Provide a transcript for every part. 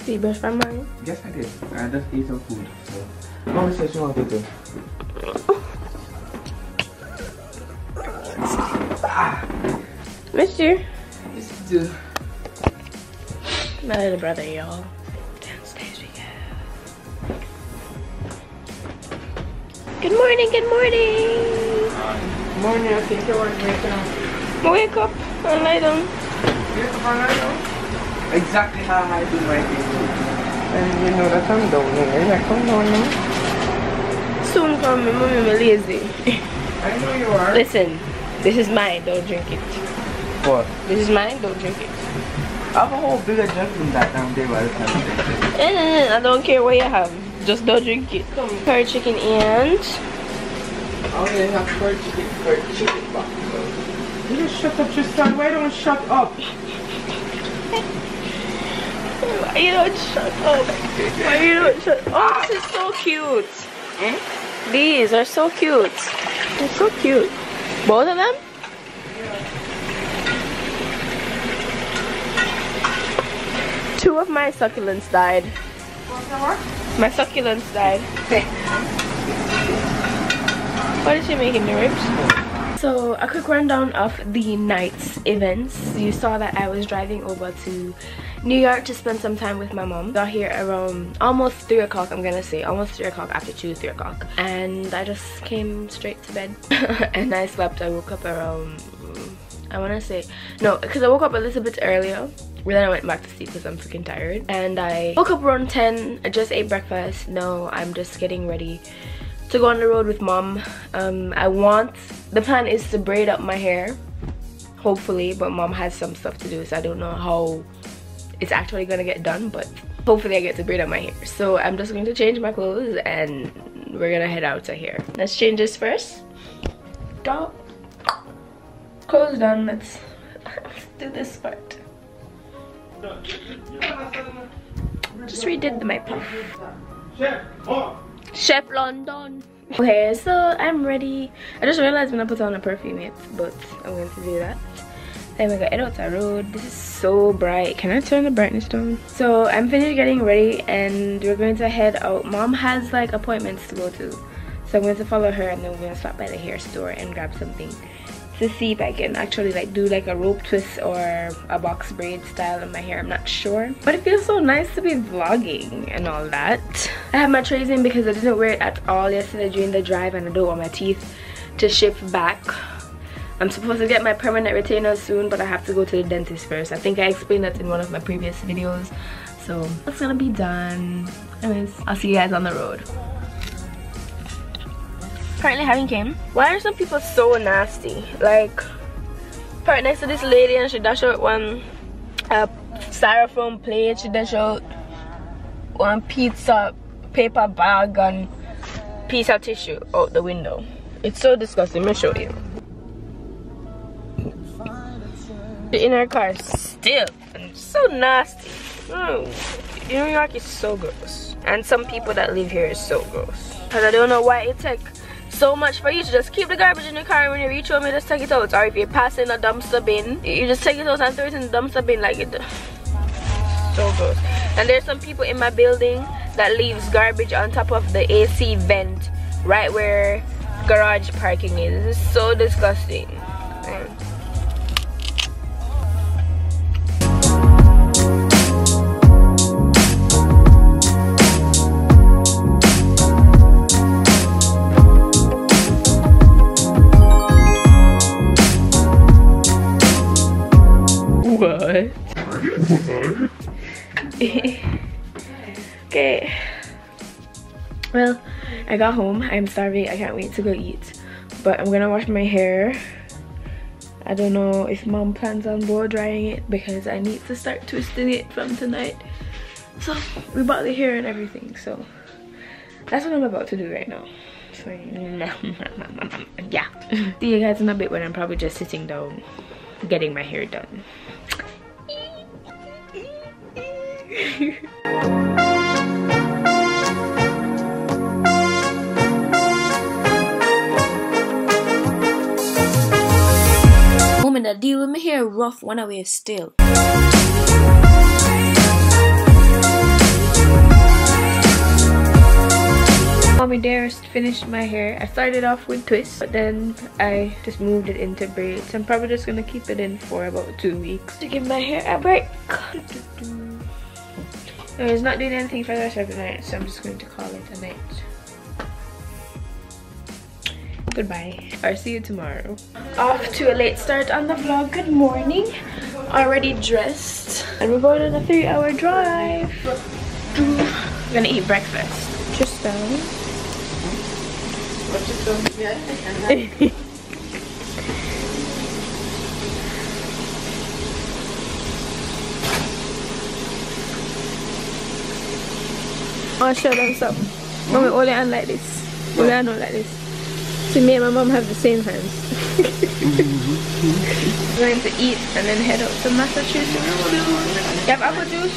Did you brush my mind? Yes, I did. I just ate some food. So, Mom said she wanted to. Missed you. Missed you. My little brother, y'all. Downstairs we go. Good morning, good morning. Good morning, I think you want to wake up. Wake up and lie down. Wake up and lie down? Exactly how I do my thing. And you know that I'm down here. Like, come down now. Soon come, mommy, I'm lazy. I know you are. Listen, this is mine, don't drink it. What? This is mine, don't drink it. I have a whole bigger jug than that down there by the time I drink it. I don't care what you have, just don't drink it. Curry chicken and... I only have curry chicken box. You just shut up, Tristan. Why don't you shut up? Why you don't shut up? Why you don't shut up? Oh, this is so cute. Hmm? These are so cute. They're so cute. Both of them? Two of my succulents died. My succulents died. What is she making, the ribs? So a quick rundown of the night's events. You saw that I was driving over to New York to spend some time with my mom. Got here around almost 3 o'clock, I'm gonna say. Almost 3 o'clock, after 3 o'clock. And I just came straight to bed. And I slept. I woke up around, I wanna say, no, because I woke up a little bit earlier. Then I went back to sleep because I'm freaking tired. And I woke up around 10. I just ate breakfast. Now I'm just getting ready to go on the road with mom. The plan is to braid up my hair, hopefully, but mom has some stuff to do, so I don't know how it's actually gonna get done, but hopefully I get to braid up my hair. So I'm just going to change my clothes and we're gonna head out of here. Let's change this first. Stop. Clothes done. Let's do this part. Just redid my puff. Chef London. Okay, so I'm ready. I just realized when I put on a perfume yet, but I'm going to do that. Then we got head out the road. This is so bright. Can I turn the brightness down? So I'm finished getting ready and we're going to head out. Mom has like appointments to go to, so I'm going to follow her and then we're going to stop by the hair store and grab something to see if I can actually like do like a rope twist or a box braid style in my hair. I'm not sure, but it feels so nice to be vlogging and all that. I have my trays in because I didn't wear it at all yesterday during the drive and I don't want my teeth to shift back. I'm supposed to get my permanent retainers soon, but I have to go to the dentist first. I think I explained that in one of my previous videos, so that's gonna be done. Anyways, I'll see you guys on the road. Currently having came. Why are some people so nasty? Like, right next to this lady and she dash out one styrofoam plate, she dash out one pizza paper bag and piece of tissue out the window. It's so disgusting. Let me show you. In her car still, and so nasty. Oh, New York is so gross, and some people that live here is so gross. Cause I don't know why it takes so much for you to just keep the garbage in your car and when you reach home you just take it out, or if you're passing a dumpster bin you just take it out and throw it in the dumpster bin. Like, it so gross. And there's some people in my building that leaves garbage on top of the AC vent right where garage parking is. This is so disgusting. What? Okay. Well, I got home. I'm starving. I can't wait to go eat. But I'm gonna wash my hair. I don't know if mom plans on blow drying it because I need to start twisting it from tonight. So we bought the hair and everything. So that's what I'm about to do right now. So yeah. See you guys in a bit when I'm probably just sitting down getting my hair done. Woman that deal with my hair rough when I wear still. me there, finished my hair. I started off with twists, but then I just moved it into braids. I'm probably just gonna keep it in for about 2 weeks to give my hair a break. It's not doing anything for the rest of the night, so I'm just going to call it a night. Goodbye, or see you tomorrow. Off to a late start on the vlog. Good morning. Already dressed, and we're going on a 3-hour drive. We're gonna eat breakfast. Just down. I'll show them some. Mommy, only hand like this. Only hand like this. So me and my mom have the same hands. We're going to eat and then head out to Massachusetts. You have apple juice?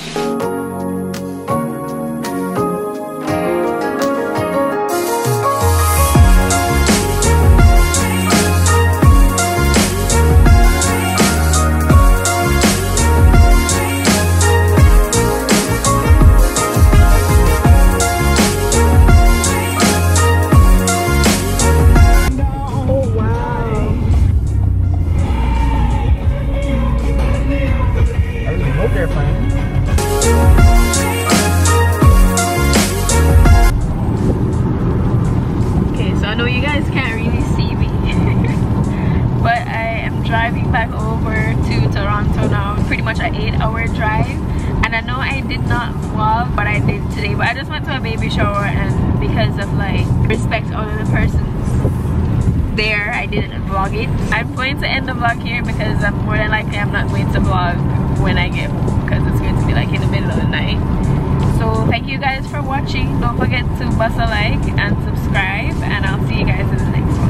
Driving back over to Toronto now. Pretty much an 8-hour drive, and I know I did not vlog what I did today, but I just went to a baby shower, and because of like respect all of the persons there, I didn't vlog it. I'm going to end the vlog here because I'm more than likely I'm not going to vlog when I get home because it's going to be like in the middle of the night. So thank you guys for watching. Don't forget to bust a like and subscribe, and I'll see you guys in the next one.